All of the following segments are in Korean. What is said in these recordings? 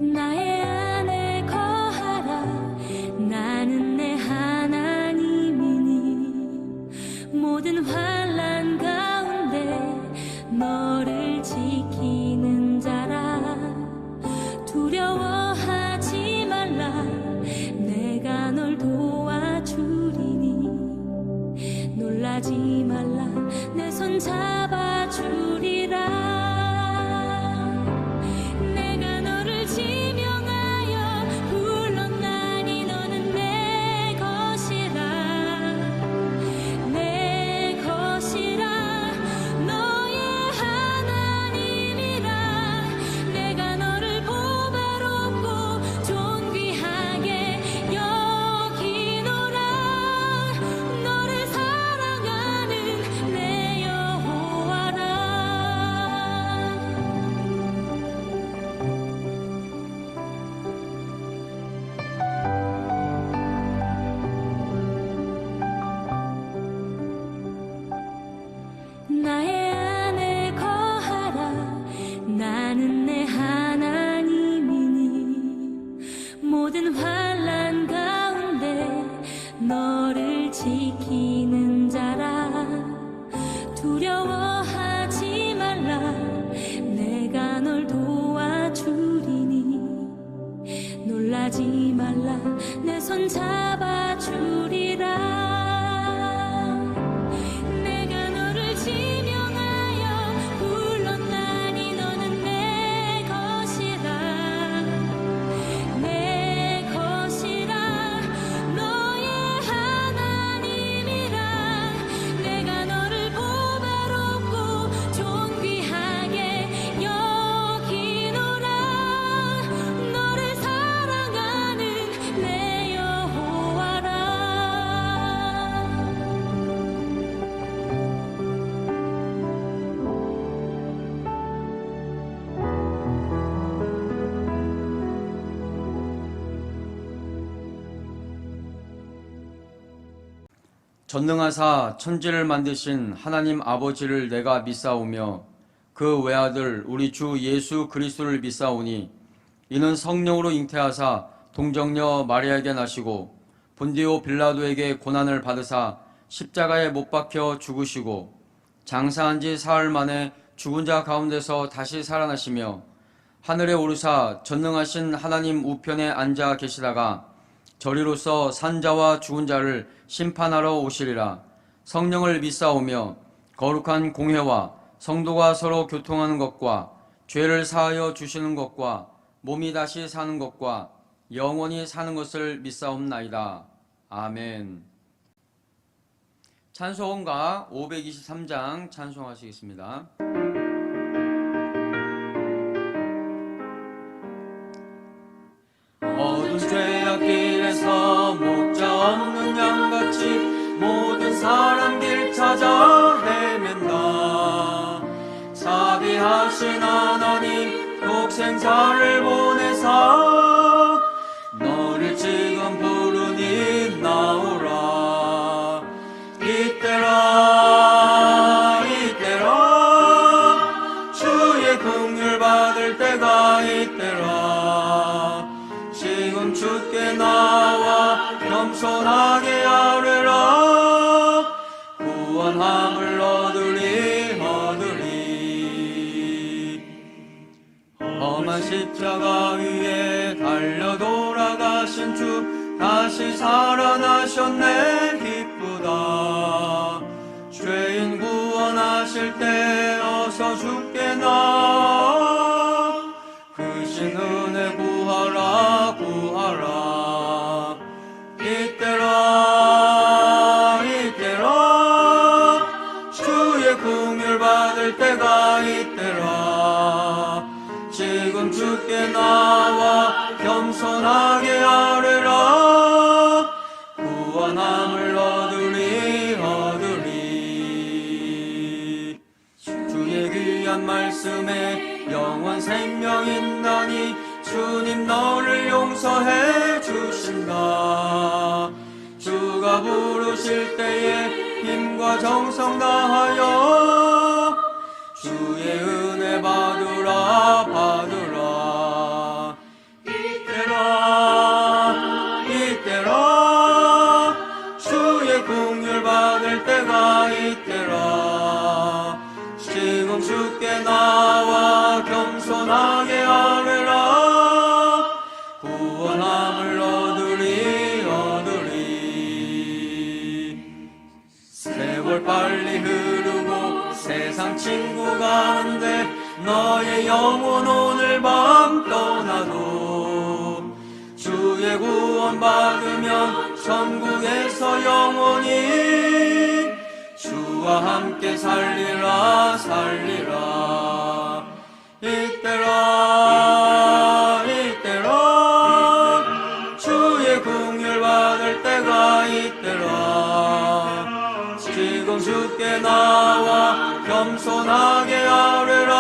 나의 안에 거하라. 나는 내 하나님이니 모든 환난 가운데 너를 지키는 자라. 두려워하지 말라. 내가 널 도와주리니 놀라지 말라. 내 손 잡아주리라. 나의 안에 거하라. 나는 내 하나님이니 모든 환난 가운데 너를 지키는 자라. 두려워하지 말라. 내가 널 도와주리니 놀라지 말라. 내 손 잡아주리라. 전능하사 천지를 만드신 하나님 아버지를 내가 믿사오며 그 외아들 우리 주 예수 그리스도를 믿사오니 이는 성령으로 잉태하사 동정녀 마리아에게 나시고 본디오 빌라도에게 고난을 받으사 십자가에 못 박혀 죽으시고 장사한 지 사흘 만에 죽은 자 가운데서 다시 살아나시며 하늘에 오르사 전능하신 하나님 우편에 앉아 계시다가 저리로서 산자와 죽은 자를 심판하러 오시리라. 성령을 믿사오며 거룩한 공회와 성도가 서로 교통하는 것과 죄를 사하여 주시는 것과 몸이 다시 사는 것과 영원히 사는 것을 믿사옵나이다. 아멘. 찬송가 523장 찬송하시겠습니다. 어두운 죄악 길에서 목자 없는 양같이 모든 사람 길 찾아 헤맨다. 자비하신 하나님 독생자를 보내사 너를 지금 부르니 나오라. 이때라 이때라 주의 긍휼 받을 때가 이때라. 지금 주께 나와 겸손하게 아뢰라. 구원함을 얻으리 험한 십자가 위에 달려 돌아가신 주 다시 살아나셨네. 기쁘다. 죄인 구원하실 때 어서 주께 나와 크신 은혜 구하라. 이때라 주의 긍휼 받을 때가 이때라. 지금 주께 나와 겸손하게 아뢰라. 구원함을 얻으리. 주의 귀한 말씀에 영원 생명 있나니 주님 너를 용서해 주신다. 주가 부르실 때에 힘과 정성 다하여 주의 은혜 받으라. 때가 있더라. 지금 주께 나와 겸손하게 아뢰라. 구원함을 얻으리. 세월 빨리 흐르고 세상 친구가 한데 너의 영혼 오늘 밤 떠나도 주의 구원 받으면 천국에서 영원히 주와 함께 살리라. 이때라 주의 긍휼 받을 때가 있더라. 지금 주께 나와 겸손하게 아뢰라.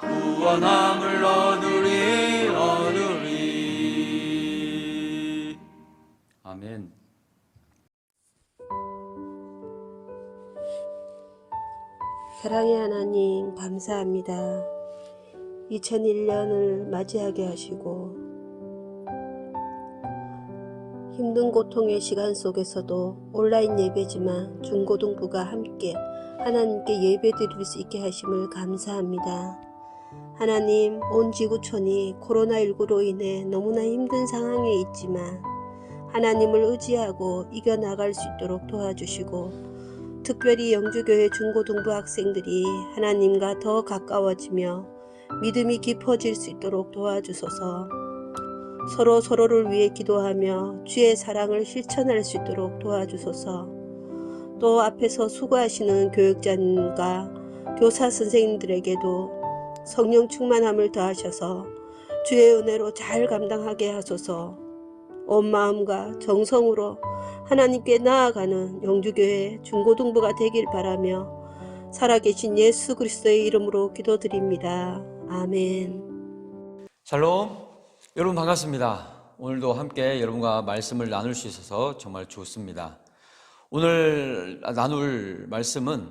구원함을 얻으리. 아멘. 사랑의 하나님, 감사합니다. 2001년을 맞이하게 하시고 힘든 고통의 시간 속에서도 온라인 예배지만 중고등부가 함께 하나님께 예배드릴 수 있게 하심을 감사합니다. 하나님, 온 지구촌이 코로나19로 인해 너무나 힘든 상황에 있지만 하나님을 의지하고 이겨나갈 수 있도록 도와주시고, 특별히 영주교회 중고등부 학생들이 하나님과 더 가까워지며 믿음이 깊어질 수 있도록 도와주소서. 서로를 위해 기도하며 주의 사랑을 실천할 수 있도록 도와주소서. 또 앞에서 수고하시는 교육자님과 교사 선생님들에게도 성령 충만함을 더하셔서 주의 은혜로 잘 감당하게 하소서. 온 마음과 정성으로 하나님께 나아가는 영주교회 중고등부가 되길 바라며 살아계신 예수 그리스도의 이름으로 기도드립니다. 아멘. 샬롬. 여러분 반갑습니다. 오늘도 함께 여러분과 말씀을 나눌 수 있어서 정말 좋습니다. 오늘 나눌 말씀은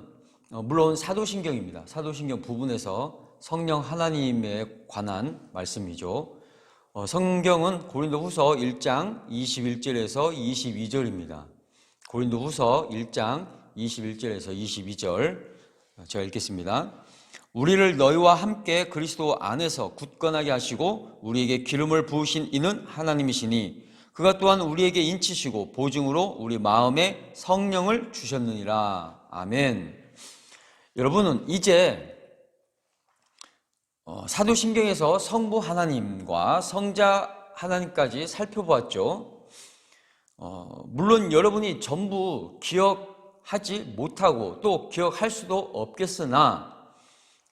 물론 사도신경입니다. 사도신경 부분에서 성령 하나님에 관한 말씀이죠. 성경은 고린도후서 1장 21절에서 22절입니다. 고린도후서 1장 21절에서 22절 제가 읽겠습니다. 우리를 너희와 함께 그리스도 안에서 굳건하게 하시고 우리에게 기름을 부으신 이는 하나님이시니 그가 또한 우리에게 인치시고 보증으로 우리 마음에 성령을 주셨느니라. 아멘. 여러분은 이제 사도신경에서 성부 하나님과 성자 하나님까지 살펴보았죠. 물론 여러분이 전부 기억하지 못하고 또 기억할 수도 없겠으나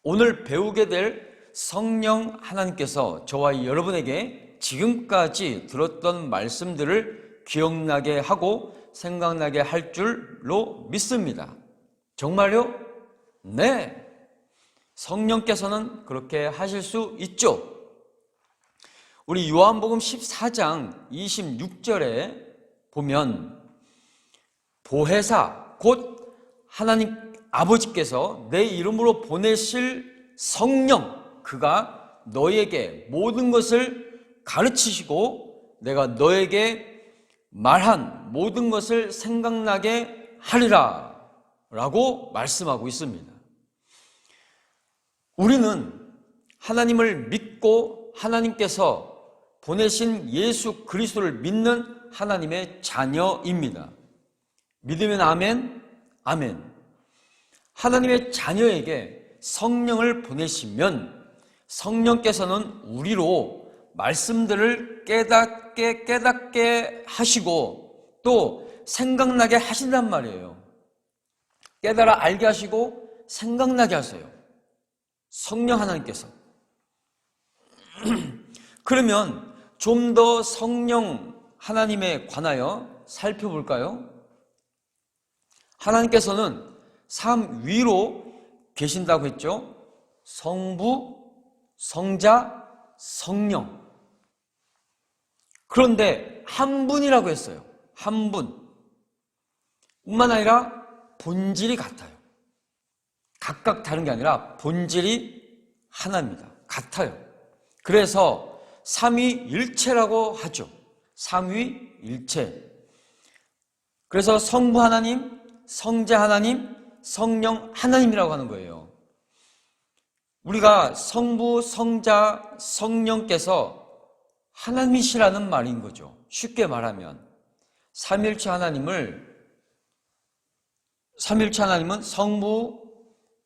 오늘 배우게 될 성령 하나님께서 저와 여러분에게 지금까지 들었던 말씀들을 기억나게 하고 생각나게 할 줄로 믿습니다. 정말요? 네. 성령께서는 그렇게 하실 수 있죠. 우리 요한복음 14장 26절에 보면 보혜사 곧 하나님 아버지께서 내 이름으로 보내실 성령, 그가 너에게 모든 것을 가르치시고 내가 너에게 말한 모든 것을 생각나게 하리라 라고 말씀하고 있습니다. 우리는 하나님을 믿고 하나님께서 보내신 예수 그리스도를 믿는 하나님의 자녀입니다. 믿으면 아멘, 아멘. 하나님의 자녀에게 성령을 보내시면 성령께서는 우리로 말씀들을 깨닫게 하시고 또 생각나게 하신단 말이에요. 깨달아 알게 하시고 생각나게 하세요. 성령 하나님께서. 그러면 좀 더 성령 하나님에 관하여 살펴볼까요? 하나님께서는 삶 위로 계신다고 했죠. 성부, 성자, 성령. 그런데 한 분이라고 했어요. 한 분. 뿐만 아니라 본질이 같아요. 각각 다른 게 아니라 본질이 하나입니다. 같아요. 그래서 삼위일체라고 하죠. 삼위일체. 그래서 성부 하나님, 성자 하나님, 성령 하나님이라고 하는 거예요. 우리가 성부, 성자, 성령께서 하나님이시라는 말인 거죠. 쉽게 말하면 삼일체 하나님은 성부,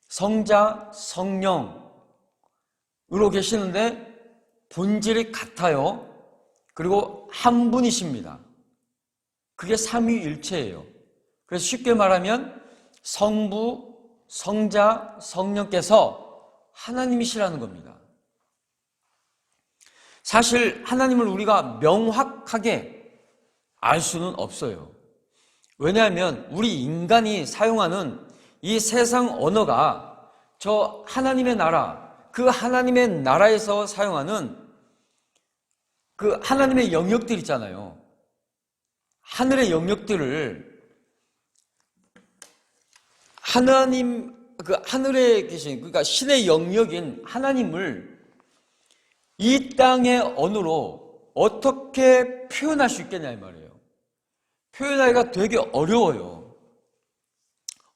성자, 성령으로 계시는데 본질이 같아요. 그리고 한 분이십니다. 그게 삼위일체예요. 그래서 쉽게 말하면 성부, 성자, 성령께서 하나님이시라는 겁니다. 사실 하나님을 우리가 명확하게 알 수는 없어요. 왜냐하면 우리 인간이 사용하는 이 세상 언어가 저 하나님의 나라, 그 하나님의 나라에서 사용하는 그 하나님의 영역들 있잖아요. 하늘의 영역들을 하늘에 계신, 그러니까 신의 영역인 하나님을 이 땅의 언어로 어떻게 표현할 수 있겠냐 이 말이에요. 표현하기가 되게 어려워요.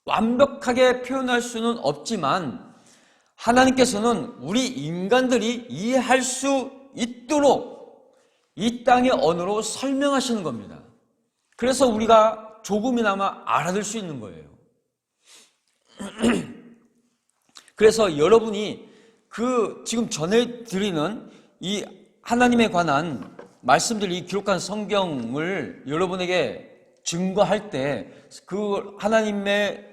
완벽하게 표현할 수는 없지만 하나님께서는 우리 인간들이 이해할 수 있도록 이 땅의 언어로 설명하시는 겁니다. 그래서 우리가 조금이나마 알아들 수 있는 거예요. 그래서 여러분이 지금 전해드리는 이 하나님에 관한 말씀들이 기록한 성경을 여러분에게 증거할 때 그 하나님의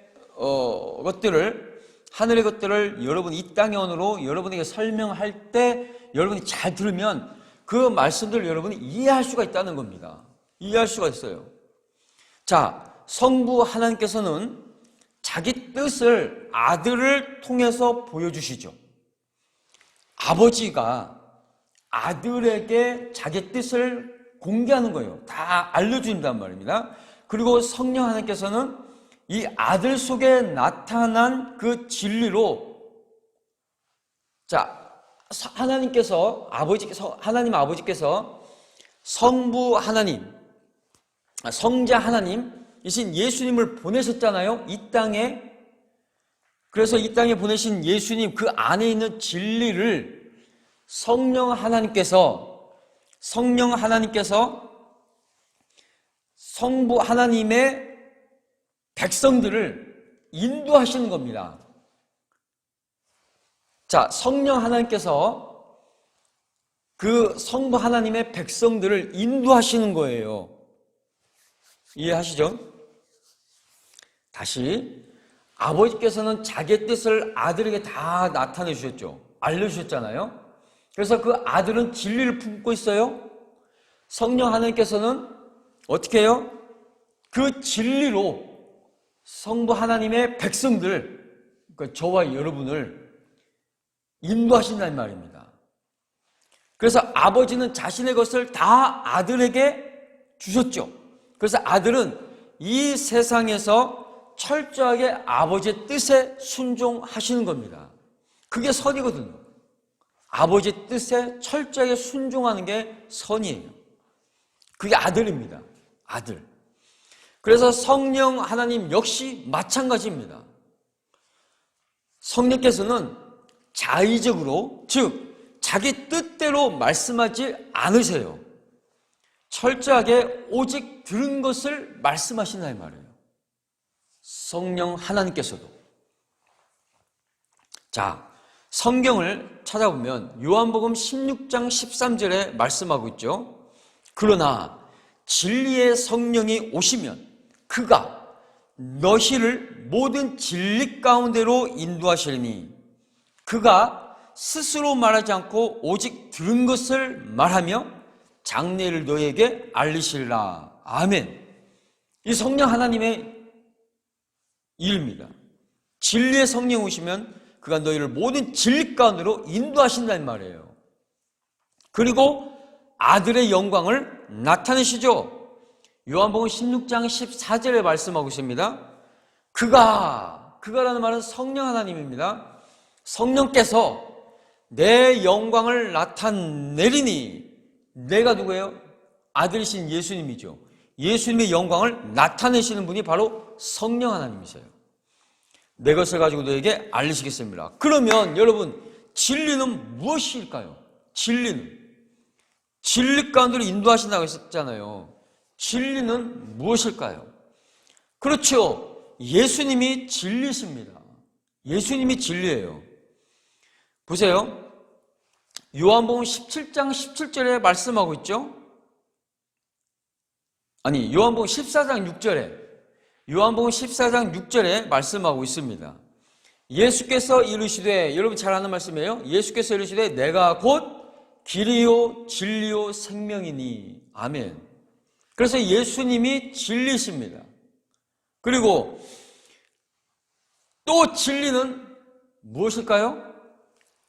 것들을, 하늘의 것들을 여러분 이 땅의 언어로 여러분에게 설명할 때 여러분이 잘 들으면 그 말씀들을 여러분이 이해할 수가 있다는 겁니다. 이해할 수가 있어요. 자, 성부 하나님께서는 자기 뜻을 아들을 통해서 보여주시죠. 아버지가 아들에게 자기 뜻을 공개하는 거예요. 다 알려준단 말입니다. 그리고 성령 하나님께서는 이 아들 속에 나타난 그 진리로, 자, 하나님 아버지께서 성부 하나님, 성자 하나님이신 예수님을 보내셨잖아요. 이 땅에. 그래서 이 땅에 보내신 예수님, 그 안에 있는 진리를 성령 하나님께서 성부 하나님의 백성들을 인도하시는 겁니다. 자, 성령 하나님께서 그 성부 하나님의 백성들을 인도하시는 거예요. 이해하시죠? 다시, 아버지께서는 자기의 뜻을 아들에게 다 나타내 주셨죠. 알려주셨잖아요. 그래서 그 아들은 진리를 품고 있어요. 성령 하나님께서는 어떻게 해요? 그 진리로 성부 하나님의 백성들, 그러니까 저와 여러분을 인도하신다는 말입니다. 그래서 아버지는 자신의 것을 다 아들에게 주셨죠. 그래서 아들은 이 세상에서 철저하게 아버지의 뜻에 순종하시는 겁니다. 그게 선이거든요. 아버지의 뜻에 철저하게 순종하는 게 선이에요. 그게 아들입니다. 아들. 그래서 성령 하나님 역시 마찬가지입니다. 성령께서는 자의적으로, 즉 자기 뜻대로 말씀하지 않으세요. 철저하게 오직 들은 것을 말씀하신다 이 말이에요. 성령 하나님께서도. 자, 성경을 찾아보면 요한복음 16장 13절에 말씀하고 있죠. 그러나 진리의 성령이 오시면 그가 너희를 모든 진리 가운데로 인도하시리니 그가 스스로 말하지 않고 오직 들은 것을 말하며 장래를 너희에게 알리시리라. 아멘. 이 성령 하나님의 일입니다. 진리의 성령 오시면 그가 너희를 모든 진리 가운데로 인도하신다는 말이에요. 그리고 아들의 영광을 나타내시죠. 요한복음 16장 14절에 말씀하고 있습니다. 그가라는 말은 성령 하나님입니다. 성령께서 내 영광을 나타내리니, 내가 누구예요? 아들이신 예수님이죠. 예수님의 영광을 나타내시는 분이 바로 성령 하나님이세요. 내 것을 가지고 너에게 알리시겠습니다. 그러면 여러분, 진리는 무엇일까요? 진리 가운데로 인도하신다고 했잖아요. 진리는 무엇일까요? 그렇죠. 예수님이 진리십니다. 예수님이 진리예요. 보세요. 요한복음 17장 17절에 말씀하고 있죠. 아니, 요한복음 14장 6절에 말씀하고 있습니다. 예수께서 이르시되, 여러분 잘 아는 말씀이에요. 예수께서 이르시되 내가 곧 길이요 진리요 생명이니. 아멘. 그래서 예수님이 진리십니다. 그리고 또 진리는 무엇일까요?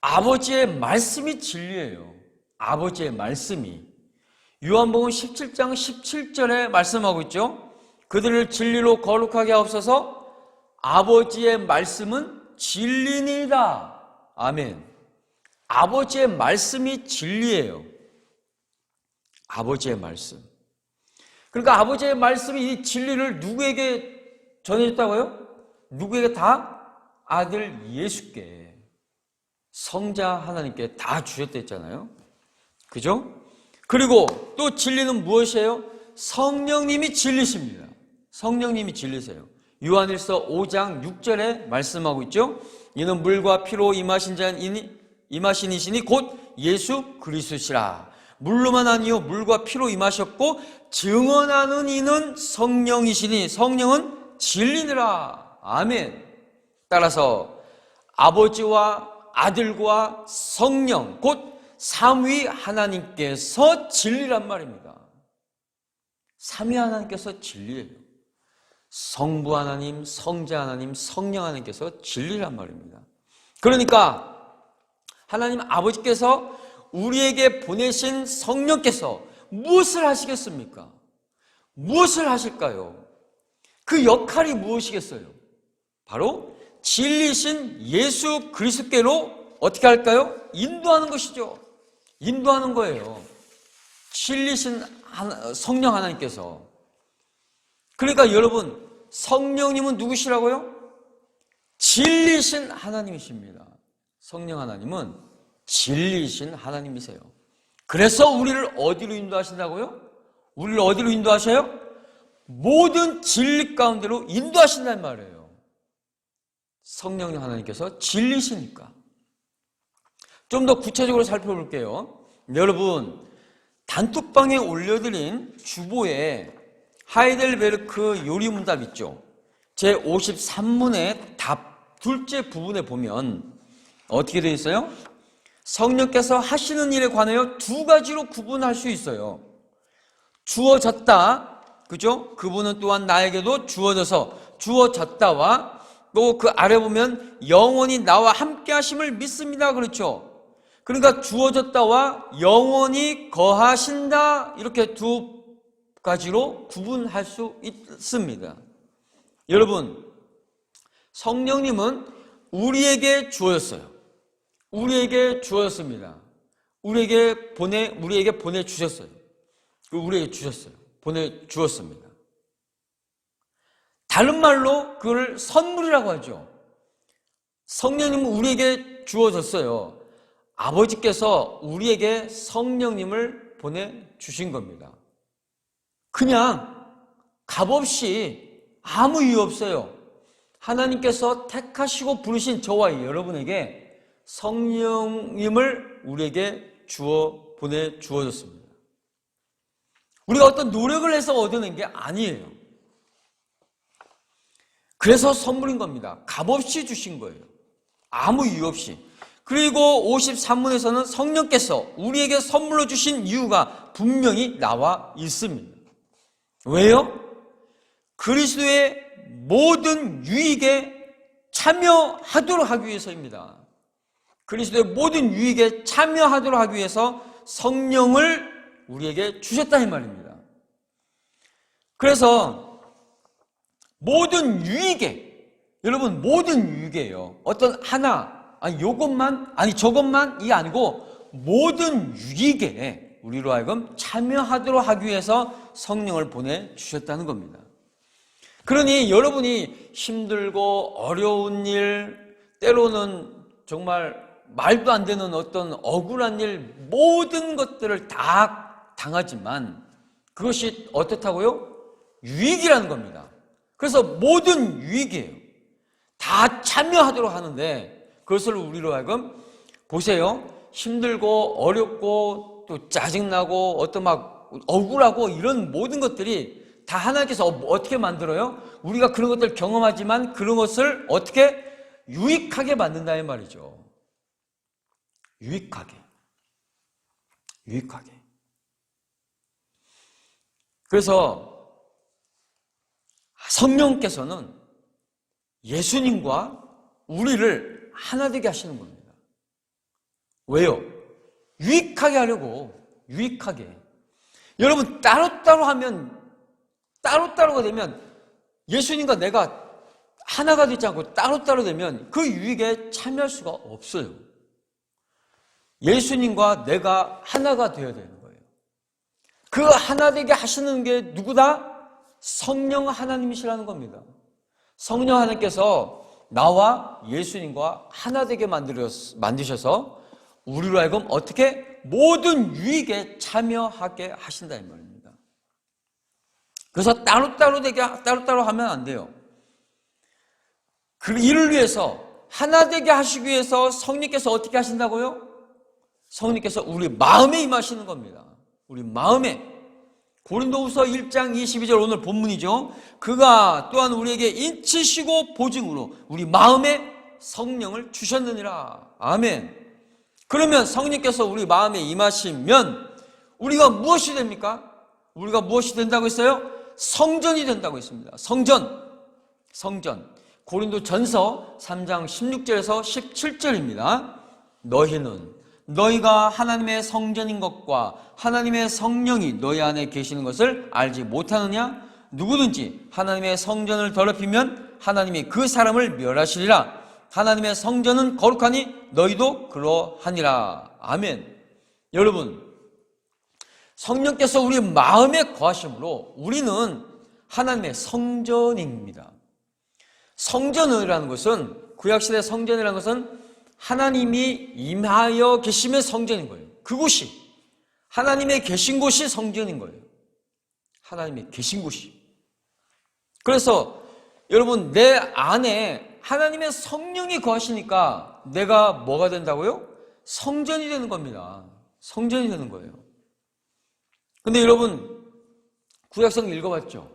아버지의 말씀이 진리예요. 아버지의 말씀이. 요한복음 17장 17절에 말씀하고 있죠. 그들을 진리로 거룩하게 하옵소서. 아버지의 말씀은 진리니이다. 아멘. 아버지의 말씀이 진리예요. 아버지의 말씀. 그러니까 아버지의 말씀이 이 진리를 누구에게 전해졌다고요? 누구에게 다? 아들 예수께, 성자 하나님께 다 주셨다 했잖아요. 그죠? 그리고 또 진리는 무엇이에요? 성령님이 진리십니다. 성령님이 진리세요. 요한일서 5장 6절에 말씀하고 있죠. 이는 물과 피로 임하신 이시니 곧 예수 그리스도시라. 물로만 아니요 물과 피로 임하셨고 증언하는 이는 성령이시니 성령은 진리니라. 아멘. 따라서 아버지와 아들과 성령 곧 삼위 하나님께서 진리란 말입니다. 삼위 하나님께서 진리예요. 성부 하나님, 성자 하나님, 성령 하나님께서 진리란 말입니다. 그러니까 하나님 아버지께서 우리에게 보내신 성령께서 무엇을 하시겠습니까? 무엇을 하실까요? 그 역할이 무엇이겠어요? 바로 진리신 예수 그리스도께로 어떻게 할까요? 인도하는 것이죠. 인도하는 거예요. 진리신 성령 하나님께서. 그러니까 여러분, 성령님은 누구시라고요? 진리신 하나님이십니다. 성령 하나님은 진리신 하나님이세요. 그래서 우리를 어디로 인도하신다고요? 우리를 어디로 인도하셔요? 모든 진리 가운데로 인도하신다는 말이에요. 성령 하나님께서 진리시니까. 좀 더 구체적으로 살펴볼게요. 여러분, 단톡방에 올려드린 주보에 하이델베르크 요리문답 있죠. 제 53문의 답 둘째 부분에 보면 어떻게 되어 있어요? 성령께서 하시는 일에 관하여 두 가지로 구분할 수 있어요. 주어졌다, 그죠? 그분은 또한 나에게도 주어졌다와 또 그 아래 보면 영원히 나와 함께 하심을 믿습니다. 그렇죠? 그러니까 주어졌다와 영원히 거하신다, 이렇게 두 가지로 구분할 수 있습니다. 여러분, 성령님은 우리에게 주어졌어요. 우리에게 주어졌습니다. 우리에게 보내주셨어요. 우리에게 주셨어요. 보내주었습니다. 다른 말로 그걸 선물이라고 하죠. 성령님은 우리에게 주어졌어요. 아버지께서 우리에게 성령님을 보내주신 겁니다. 그냥 값없이 아무 이유 없어요. 하나님께서 택하시고 부르신 저와 여러분에게 성령님을 우리에게 보내주어졌습니다. 우리가 어떤 노력을 해서 얻어낸 게 아니에요. 그래서 선물인 겁니다. 값없이 주신 거예요. 아무 이유 없이. 그리고 53문에서는 성령께서 우리에게 선물로 주신 이유가 분명히 나와 있습니다. 왜요? 그리스도의 모든 유익에 참여하도록 하기 위해서입니다. 그리스도의 모든 유익에 참여하도록 하기 위해서 성령을 우리에게 주셨다 이 말입니다. 그래서 모든 유익에, 여러분 모든 유익이에요. 어떤 하나, 저것만이 아니고 모든 유익에 우리로 하여금 참여하도록 하기 위해서 성령을 보내주셨다는 겁니다. 그러니 여러분이 힘들고 어려운 일, 때로는 정말 말도 안 되는 어떤 억울한 일, 모든 것들을 다 당하지만 그것이 어떻다고요? 유익이라는 겁니다. 그래서 모든 유익이에요. 다 참여하도록 하는데 그것을 우리로 하여금 보세요. 힘들고 어렵고 또 짜증나고 어떤 막 억울하고 이런 모든 것들이 다 하나님께서 어떻게 만들어요? 우리가 그런 것들을 경험하지만 그런 것을 어떻게 유익하게 만든다는 말이죠. 유익하게. 그래서 성령께서는 예수님과 우리를 하나 되게 하시는 겁니다. 왜요? 유익하게 하려고. 유익하게. 여러분 따로따로 하면, 따로따로가 되면 예수님과 내가 하나가 되지 않고 따로따로 되면 그 유익에 참여할 수가 없어요. 예수님과 내가 하나가 되어야 되는 거예요. 그 하나 되게 하시는 게 누구다? 성령 하나님이시라는 겁니다. 성령 하나님께서 나와 예수님과 하나 되게 만드셔서 우리로 하여금 어떻게 모든 유익에 참여하게 하신다 이 말입니다. 그래서 따로따로 하면 안 돼요. 그 일을 위해서 하나 되게 하시기 위해서 성령께서 어떻게 하신다고요? 성령께서 우리 마음에 임하시는 겁니다. 우리 마음에. 고린도후서 1장 22절 오늘 본문이죠. 그가 또한 우리에게 인치시고 보증으로 우리 마음에 성령을 주셨느니라. 아멘. 그러면 성령께서 우리 마음에 임하시면 우리가 무엇이 됩니까? 우리가 무엇이 된다고 했어요? 성전이 된다고 했습니다. 성전. 고린도 전서 3장 16절에서 17절입니다. 너희가 하나님의 성전인 것과 하나님의 성령이 너희 안에 계시는 것을 알지 못하느냐? 누구든지 하나님의 성전을 더럽히면 하나님이 그 사람을 멸하시리라. 하나님의 성전은 거룩하니 너희도 그러하니라. 아멘. 여러분, 성령께서 우리 마음에 거하심으로 우리는 하나님의 성전입니다. 성전이라는 것은, 구약시대 성전이라는 것은 하나님이 임하여 계시면 성전인 거예요. 그곳이, 하나님의 계신 곳이 성전인 거예요. 하나님의 계신 곳이. 그래서 여러분, 내 안에 하나님의 성령이 거하시니까 내가 뭐가 된다고요? 성전이 되는 겁니다. 성전이 되는 거예요. 근데 여러분, 구약성 읽어봤죠?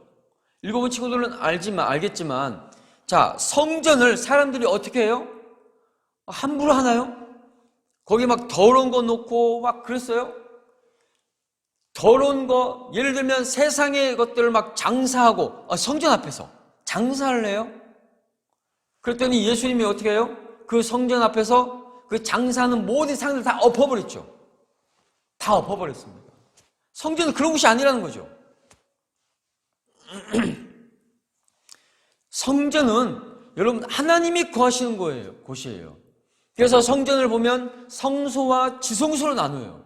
읽어본 친구들은 알겠지만, 자, 성전을 사람들이 어떻게 해요? 함부로 하나요? 거기 막 더러운 거 놓고 막 그랬어요? 더러운 거, 예를 들면 세상의 것들을 막 장사하고, 성전 앞에서 장사를 해요? 그랬더니 예수님이 어떻게 해요? 그 성전 앞에서 그 장사하는 모든 상들을 다 엎어버렸죠. 다 엎어버렸습니다. 성전은 그런 곳이 아니라는 거죠. 성전은 여러분 하나님이 거하시는 곳이에요. 그래서 성전을 보면 성소와 지성소로 나눠요.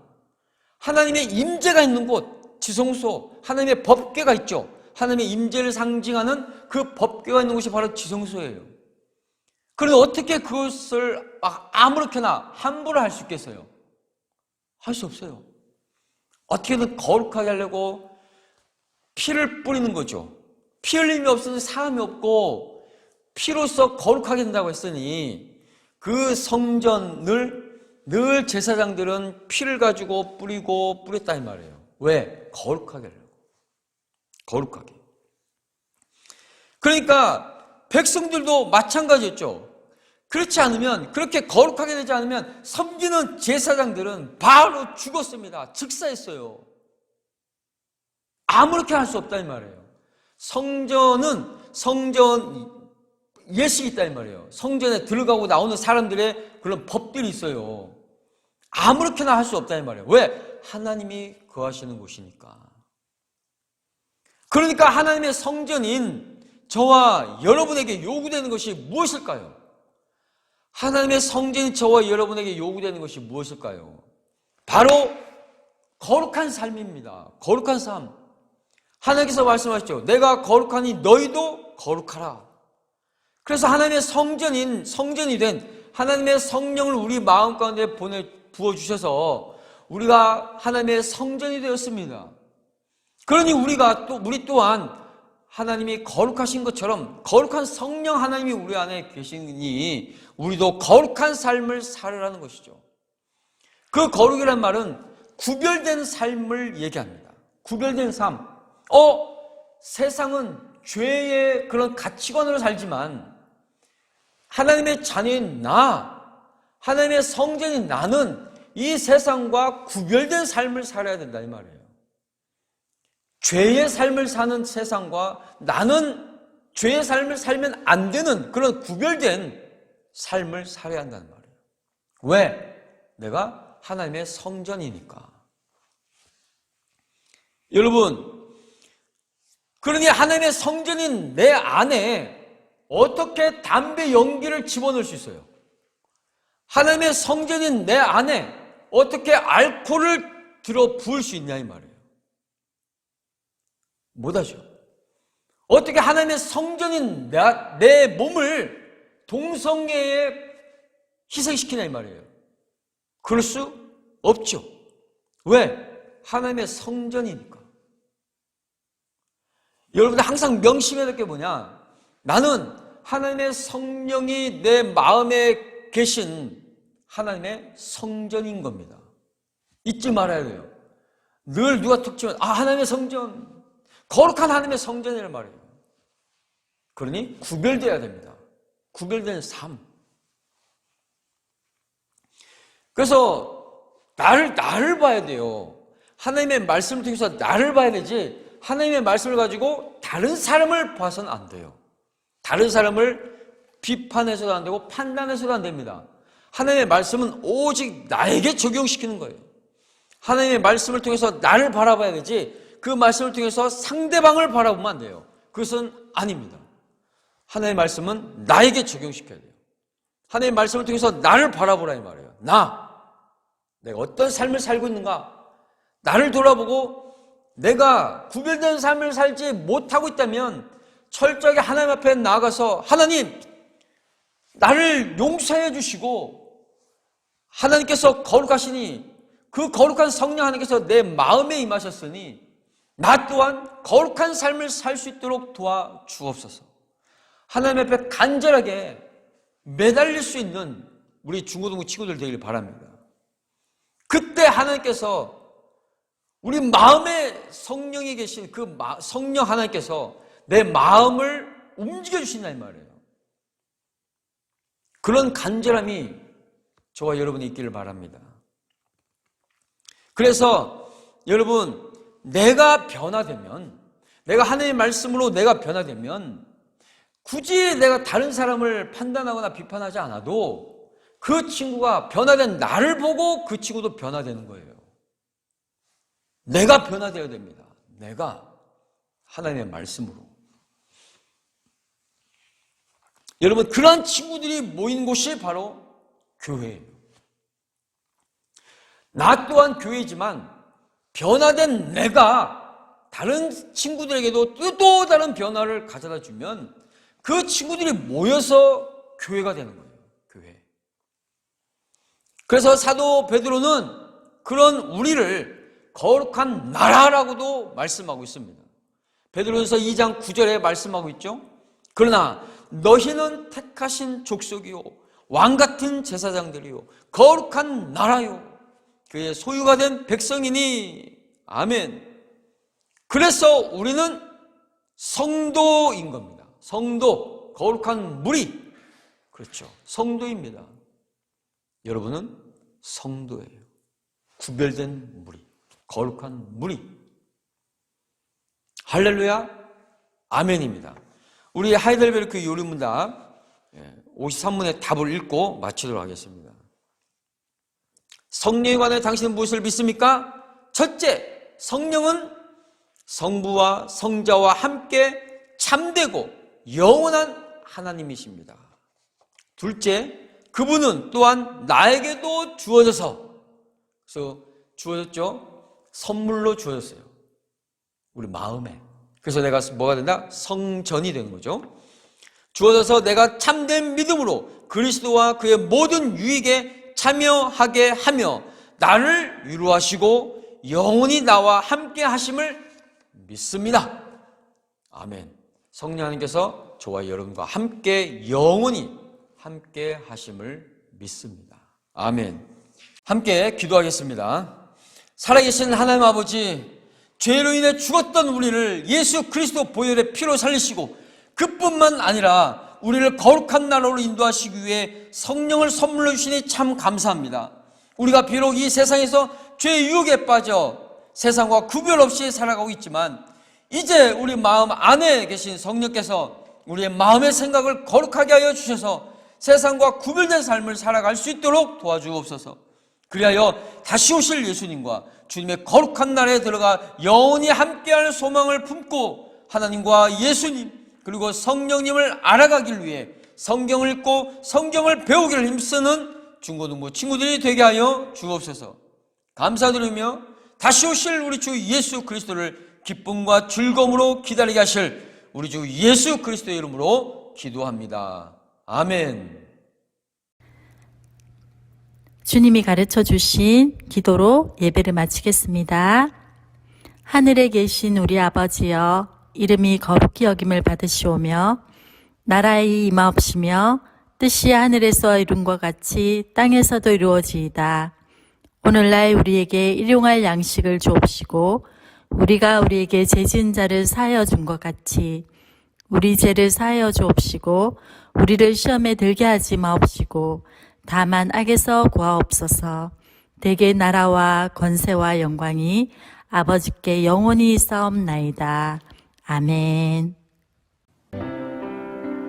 하나님의 임재가 있는 곳, 지성소, 하나님의 법궤가 있죠. 하나님의 임재를 상징하는 그 법궤가 있는 곳이 바로 지성소예요. 그런데 어떻게 그것을 아무렇게나 함부로 할 수 있겠어요? 할 수 없어요. 어떻게든 거룩하게 하려고 피를 뿌리는 거죠. 피 흘림이 없어서 사함이 없고 피로써 거룩하게 된다고 했으니 그 성전을 늘 제사장들은 피를 가지고 뿌렸다 이 말이에요. 왜? 거룩하게 하려고. 거룩하게. 그러니까 백성들도 마찬가지였죠. 그렇지 않으면, 그렇게 거룩하게 되지 않으면 섬기는 제사장들은 바로 죽었습니다. 즉사했어요. 아무렇게 할 수 없다 이 말이에요. 성전 예식이 있다 이 말이에요. 성전에 들어가고 나오는 사람들의 그런 법들이 있어요. 아무렇게나 할 수 없다 이 말이에요. 왜? 하나님이 거하시는 곳이니까. 그러니까 하나님의 성전인 저와 여러분에게 요구되는 것이 무엇일까요? 하나님의 성전인 저와 여러분에게 요구되는 것이 무엇일까요? 바로 거룩한 삶입니다. 거룩한 삶. 하나님께서 말씀하셨죠. 내가 거룩하니 너희도 거룩하라. 그래서 하나님의 성전이 된 하나님의 성령을 우리 마음 가운데 부어주셔서 우리가 하나님의 성전이 되었습니다. 그러니 우리 또한 하나님이 거룩하신 것처럼 거룩한 성령 하나님이 우리 안에 계시니 우리도 거룩한 삶을 살으라는 것이죠. 그 거룩이란 말은 구별된 삶을 얘기합니다. 구별된 삶. 세상은 죄의 그런 가치관으로 살지만 하나님의 자녀인 하나님의 성전인 나는 이 세상과 구별된 삶을 살아야 된다 이 말이에요. 죄의 삶을 사는 세상과 나는 죄의 삶을 살면 안 되는 그런 구별된 삶을 살아야 한다는 말이에요. 왜? 내가 하나님의 성전이니까. 여러분, 그러니 하나님의 성전인 내 안에 어떻게 담배 연기를 집어넣을 수 있어요? 하나님의 성전인 내 안에 어떻게 알코올을 들어 부을 수 있냐 이 말이에요. 못하죠. 어떻게 하나님의 성전인 내 몸을 동성애에 희생시키냐 이 말이에요. 그럴 수 없죠. 왜? 하나님의 성전이니까. 여러분들 항상 명심해야 될 게 뭐냐? 나는 하나님의 성령이 내 마음에 계신 하나님의 성전인 겁니다. 잊지 말아야 돼요. 늘 누가 툭 치면 하나님의 성전, 거룩한 하나님의 성전이란 말이에요. 그러니 구별되어야 됩니다. 구별된 삶. 그래서 나를 봐야 돼요. 하나님의 말씀을 통해서 나를 봐야 되지 하나님의 말씀을 가지고 다른 사람을 봐서는 안 돼요. 다른 사람을 비판해서도 안 되고 판단해서도 안 됩니다. 하나님의 말씀은 오직 나에게 적용시키는 거예요. 하나님의 말씀을 통해서 나를 바라봐야 되지 그 말씀을 통해서 상대방을 바라보면 안 돼요. 그것은 아닙니다. 하나님의 말씀은 나에게 적용시켜야 돼요. 하나님의 말씀을 통해서 나를 바라보라 이 말이에요. 내가 어떤 삶을 살고 있는가? 나를 돌아보고 내가 구별된 삶을 살지 못하고 있다면 철저하게 하나님 앞에 나아가서 하나님, 나를 용서해 주시고 하나님께서 거룩하시니 그 거룩한 성령 하나님께서 내 마음에 임하셨으니 나 또한 거룩한 삶을 살 수 있도록 도와주옵소서. 하나님 앞에 간절하게 매달릴 수 있는 우리 중고등부 친구들 되길 바랍니다. 그때 하나님께서 우리 마음에 성령이 계신 그 성령 하나님께서 내 마음을 움직여 주신다 이 말이에요. 그런 간절함이 저와 여러분이 있기를 바랍니다. 그래서 여러분, 내가 변화되면, 내가 하나님의 말씀으로 내가 변화되면 굳이 내가 다른 사람을 판단하거나 비판하지 않아도 그 친구가 변화된 나를 보고 그 친구도 변화되는 거예요. 내가 변화되어야 됩니다. 내가 하나님의 말씀으로. 여러분, 그러한 친구들이 모인 곳이 바로 교회예요. 나 또한 교회이지만 변화된 내가 다른 친구들에게도 또 다른 변화를 가져다 주면 그 친구들이 모여서 교회가 되는 거예요. 교회. 그래서 사도 베드로는 그런 우리를 거룩한 나라라고도 말씀하고 있습니다. 베드로전서 2장 9절에 말씀하고 있죠. 그러나 너희는 택하신 족속이요 왕같은 제사장들이요 거룩한 나라요 그의 소유가 된 백성이니 아멘. 그래서 우리는 성도인 겁니다. 성도, 거룩한 무리. 그렇죠. 성도입니다. 여러분은 성도예요. 구별된 무리, 거룩한 무리. 할렐루야, 아멘입니다. 우리 하이델베르크 요리문답 53문의 답을 읽고 마치도록 하겠습니다. 성령에 관해 당신은 무엇을 믿습니까? 첫째, 성령은 성부와 성자와 함께 참되고 영원한 하나님이십니다. 둘째, 그분은 또한 나에게도 주어져서, 그래서 주어졌죠. 선물로 주어졌어요. 우리 마음에. 그래서 내가 뭐가 된다? 성전이 되는 거죠. 주어져서 내가 참된 믿음으로 그리스도와 그의 모든 유익에 참여하게 하며 나를 위로하시고 영원히 나와 함께 하심을 믿습니다. 아멘. 성령 하나님께서 저와 여러분과 함께 영원히 함께 하심을 믿습니다. 아멘. 함께 기도하겠습니다. 살아계신 하나님 아버지, 죄로 인해 죽었던 우리를 예수 그리스도 보혈의 피로 살리시고 그뿐만 아니라 우리를 거룩한 나라로 인도하시기 위해 성령을 선물로 주시니 참 감사합니다. 우리가 비록 이 세상에서 죄의 유혹에 빠져 세상과 구별 없이 살아가고 있지만 이제 우리 마음 안에 계신 성령께서 우리의 마음의 생각을 거룩하게 하여 주셔서 세상과 구별된 삶을 살아갈 수 있도록 도와주옵소서. 그리하여 다시 오실 예수님과 주님의 거룩한 나라에 들어가 영원히 함께할 소망을 품고 하나님과 예수님 그리고 성령님을 알아가길 위해 성경을 읽고 성경을 배우기를 힘쓰는 중고등부 친구들이 되게 하여 주옵소서. 감사드리며 다시 오실 우리 주 예수 그리스도를 기쁨과 즐거움으로 기다리게 하실 우리 주 예수 그리스도의 이름으로 기도합니다. 아멘. 주님이 가르쳐 주신 기도로 예배를 마치겠습니다. 하늘에 계신 우리 아버지여, 이름이 거룩히 여김을 받으시오며 나라의 임하옵시며 뜻이 하늘에서 이룬 것 같이 땅에서도 이루어지이다. 오늘날 우리에게 일용할 양식을 주옵시고 우리가 우리에게 죄 지은 자를 사하여 준 것 같이 우리 죄를 사하여 주옵시고 우리를 시험에 들게 하지 마옵시고 다만 악에서 구하옵소서. 대개 나라와 권세와 영광이 아버지께 영원히 있사옵나이다. 아멘.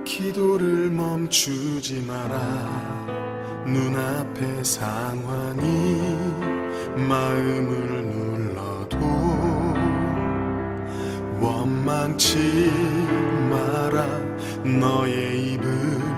기도를 멈추지 마라. 눈앞의 상황이 마음을 눌러도 원망치 마라. 너의 입을